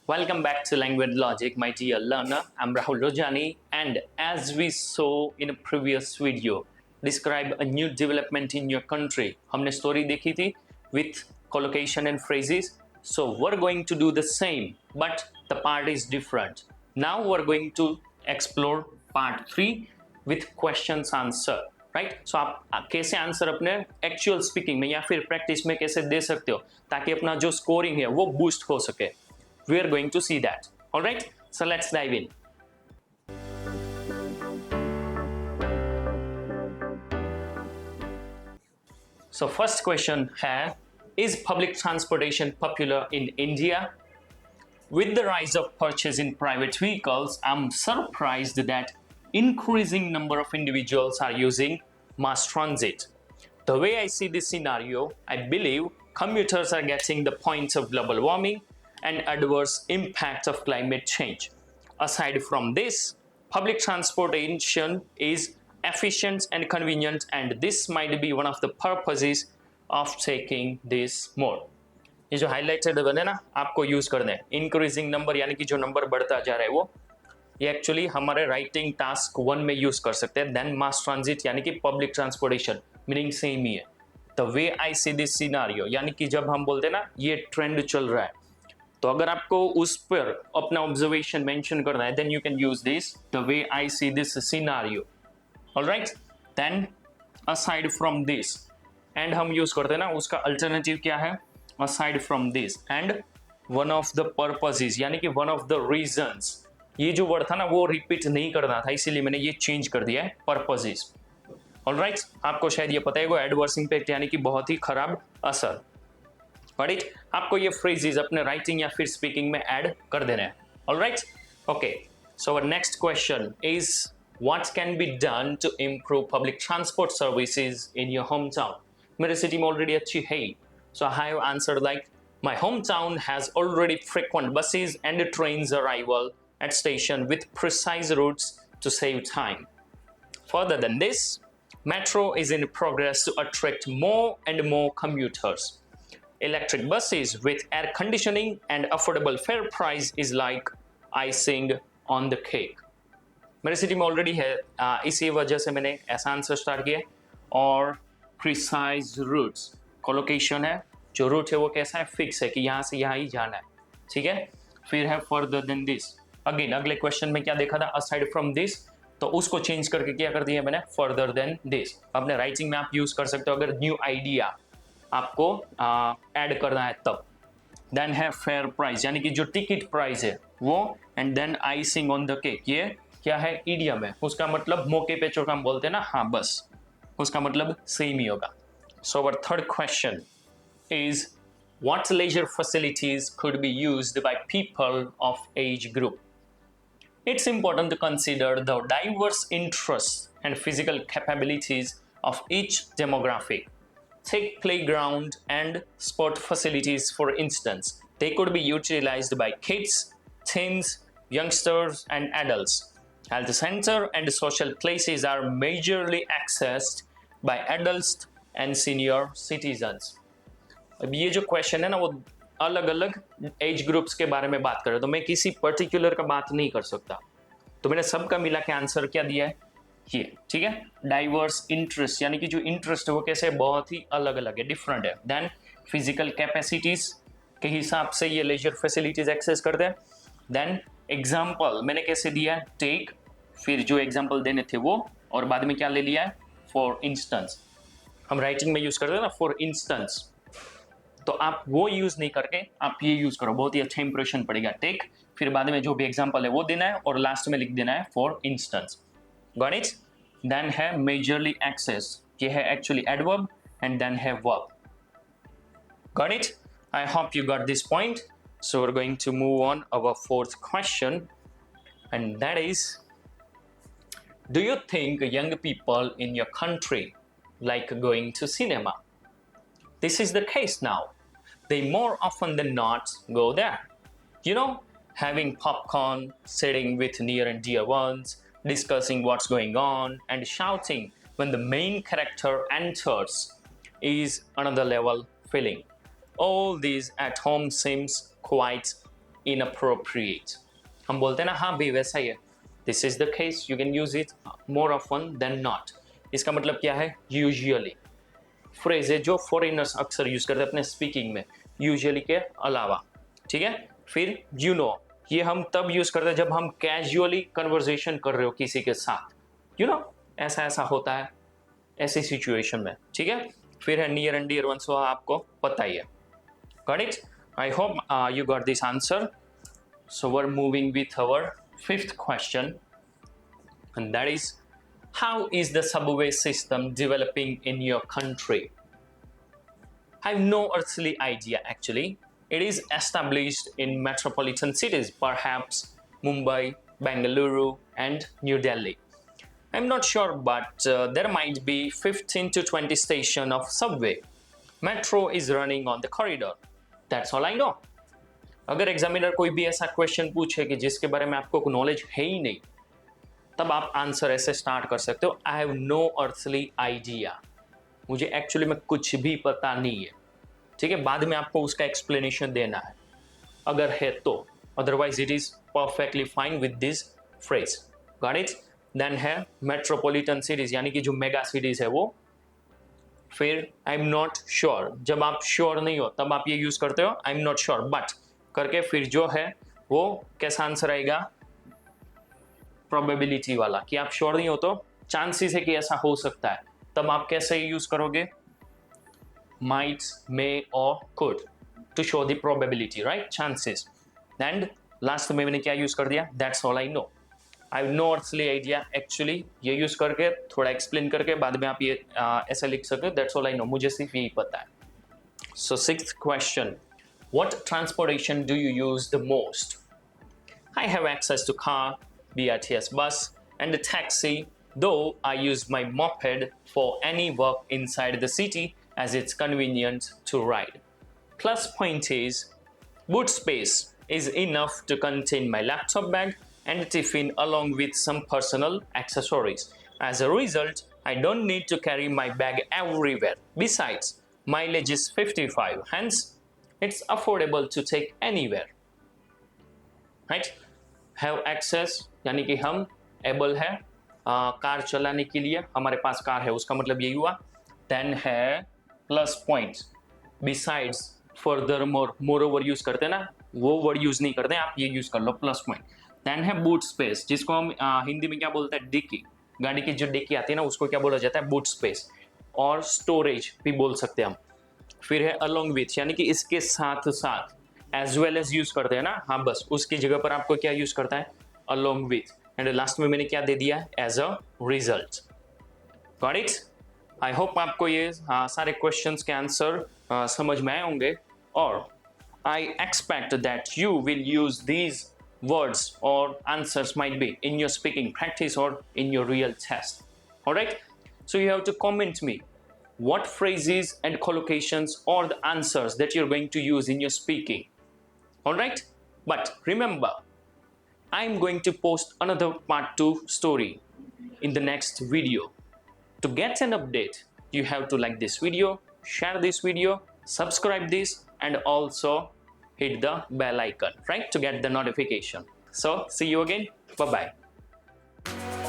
Welcome back to Language Logic, my dear learner. I'm Rahul Rojani, and as we saw in a previous video, describe a new development in your country. हमने story देखी थी with collocation and phrases. So we're going to do the same, but the part is different. Now we're going to explore part 3 with questions answer. Right so आप कैसे answer अपने actual speaking में या फिर practice में कैसे दे सकते हो ताकि अपना जो स्कोरिंग है वो बूस्ट हो सके. We are going to see that. All right, so let's dive in. So first question है, is public transportation popular in India? With the rise of purchase in private vehicles, I'm surprised that increasing number of individuals are using mass transit. The way I see this scenario, I believe commuters are getting the points of global warming and adverse impact of climate change. Aside from this, public transportation is efficient and convenient, and this might be one of the purposes of taking this mode. ये जो highlighted बने ना आपको use करना है. Increasing number यानी कि जो नंबर बढ़ता जा रहा है वो ये एक्चुअली हमारे राइटिंग टास्क 1 में यूज कर सकते हैं. देन मास ट्रांजिट यानी कि पब्लिक ट्रांसपोर्टेशन मीनिंग सेम ही है. The way I see this scenario यानी कि जब हम बोलते हैं ना ये ट्रेंड चल रहा है तो अगर आपको उस पर अपना ऑब्जर्वेशन मेंशन करना है then you can use this the way I see this scenario. Alright, then aside from this and हम यूज करते हैं ना उसका अल्टरनेटिव क्या है aside from this and one of the purposes यानी कि वन ऑफ द रीजंस. ये जो वर्ड था ना वो रिपीट नहीं करना था इसीलिए मैंने ये चेंज कर दिया है पर्पसेस. ऑलराइट, आपको शायद ये पता है वो एडवर्स इंपैक्ट यानी कि बहुत ही खराब असर. राइट, आपको ये फ्रेजेस अपने राइटिंग या फिर स्पीकिंग में ऐड कर देना है. Alright, okay, so our next question is what can be done to improve public transport services in your home town. मेरे सिटी में ऑलरेडी अच्छी है so I have answered like my home town has already frequent buses and trains arrival at station with precise routes to save time. Further than this, metro is in progress to attract more and more commuters. Electric buses with air conditioning and affordable fare price is like icing on the cake. मेरे city में already है इसी वजह से मैंने ऐसा answer start किया. और प्रिसाइज रूट्स कोलोकेशन है जो रूट है वो कैसा है फिक्स है कि यहाँ से यहाँ ही जाना है. ठीक है, फिर है फर्दर देन दिस. अगेन अगले क्वेश्चन में क्या देखा था असाइड फ्रॉम दिस तो उसको चेंज करके क्या कर दिया मैंने फर्दर देन दिस. अपने राइटिंग में आप यूज कर सकते हो अगर न्यू आइडिया आपको ऐड करना है तब. देन है फेयर प्राइस यानी कि जो टिकट प्राइस है वो and then icing on the cake. ये क्या है इडियम है उसका मतलब मौके पे जो हम बोलते हैं ना हाँ बस उसका मतलब सेम ही होगा. So our third question is what leisure facilities could be used by people of age group. It's important to consider the diverse interests and physical capabilities of each demographic. Take playground and sport facilities for instance. They could be utilized by kids, teens, youngsters and adults. Health center and social places are majorly accessed by adults and senior citizens. अब ये जो question है ना वो अलग अलग age groups के बारे में बात कर रहे तो मैं किसी पर्टिकुलर का बात नहीं कर सकता तो मैंने सबका मिला के आंसर क्या दिया है ये. ठीक है, डाइवर्स इंटरेस्ट यानी कि जो इंटरेस्ट है वो कैसे बहुत ही अलग अलग है डिफरेंट है. देन फिजिकल कैपेसिटीज के हिसाब से ये लेजर फैसिलिटीज एक्सेस करते हैं. देन एग्जाम्पल मैंने कैसे दिया है टेक फिर जो एग्जाम्पल देने थे वो और बाद में क्या ले लिया है फॉर इंस्टेंस. हम राइटिंग में यूज करते हैं ना फॉर इंस्टेंस तो आप वो यूज नहीं करके आप ये यूज करो बहुत ही अच्छा इंप्रेशन पड़ेगा. टेक फिर बाद में जो भी एग्जांपल है वो देना है और लास्ट में लिख देना है for instance. Got it. Then है मेजरली एक्सेस ये है एक्चुअली एडवर्ब एंड देन है verb. Got it. I hope you got this point. So we are going to move on our fourth question and that is do you think young people in your country like going to cinema. This is the case now. They more often than not go there. You know, having popcorn, sitting with near and dear ones, discussing what's going on, and shouting when the main character enters is another level feeling. All these at home seems quite inappropriate. हम बोलते हैं ना, हाँ भी वैसा ही है. This is the case. You can use it more often than not. इसका मतलब क्या है? Usually. फ्रेज है जो फॉरेनर्स अक्सर यूज करते हैं अपने स्पीकिंग में, यूजुअली के अलावा. ठीक है. फिर यू नो, ये हम तब यूज करते हैं जब हम कैजुअली कन्वर्सेशन कर रहे हो किसी के साथ. यू नो, ऐसा ऐसा होता है ऐसी सिचुएशन में. ठीक है. फिर है नियर एंड डियर वंस, आपको पता ही है. Got it? I hope you got this answer. So we are moving with our fifth question, and that is, how is the subway system developing in your country? I have no earthly idea actually. It is established in metropolitan cities, perhaps Mumbai, Bengaluru, and New Delhi. I'm not sure, but there might be 15 to 20 stations of subway. Metro is running on the corridor. That's all I know. अगर examiner कोई भी ऐसा question पूछे कि जिसके बारे में आपको नॉलेज है ही नहीं, तब आप आंसर ऐसे स्टार्ट कर सकते हो, I have no earthly idea. मुझे एक्चुअली में कुछ भी पता नहीं है. ठीक है. बाद में आपको उसका एक्सप्लेनेशन देना है अगर है तो, otherwise it is perfectly fine with this phrase. Got it? Then है मेट्रोपॉलिटन सिटीज, यानी कि जो मेगा सिटीज है वो. फिर आई एम नॉट श्योर. जब आप श्योर नहीं हो तब आप ये यूज करते हो, I am not sure but करके. फिर जो है वो कैसा आंसर आएगा? प्रोबेबिलिटी वाला, कि आप श्योर नहीं हो तो चांसेस है कि ऐसा हो सकता है. तब आप कैसे यूज करोगे? माइट, मे और could to show the probability, right? Chances. And last में मैंने क्या यूज कर दिया? That's all I know. I have no earthly idea. Actually ये यूज करके थोड़ा एक्सप्लेन करके बाद में आप ये ऐसा लिख सकते हो, दैट्स ऑल आई नो. मुझे सिर्फ यही पता है. So sixth question, what transportation do you use the most? I have access to car, BRTS bus, and a taxi, though I use my moped for any work inside the city as it's convenient to ride. Plus point is, boot space is enough to contain my laptop bag and tiffin along with some personal accessories. As a result, I don't need to carry my bag everywhere. Besides, mileage is 55, hence it's affordable to take anywhere. Right? Have access यानी कि हम able है car चलाने के लिए, हमारे पास car है, उसका मतलब यही हुआ. देन है plus point, besides, further more, more over use करते हैं ना, वो वर्ड यूज नहीं करते हैं, आप ये यूज कर लो, प्लस पॉइंट. देन है बूट स्पेस, जिसको हम हिंदी में क्या बोलते हैं? डिक्की. गाड़ी की जो डिक्की आती है ना, उसको क्या बोला जाता है? Boot space. और स्टोरेज भी बोल सकते हैं हम. फिर है अलोंग विथ, यानी कि इसके साथ साथ. एज वेल एज यूज करते हैं ना, हाँ बस उसकी जगह पर आपको क्या यूज करता है? along with. एंड लास्ट में मैंने क्या दे दिया? As a result. Got it? I hope आपको ये सारे क्वेश्चंस के आंसर समझ में आए होंगे, और I expect that you will use these words or answers might be in your speaking practice or in your real test. Alright? So you have to comment me what phrases and collocations or the answers that you're going to use in your speaking. Alright? But remember, I'm going to post another part 2 story in the next video. To get an update, you have to like this video, share this video, subscribe this, and also hit the bell icon, right, to get the notification. So see you again. Bye bye.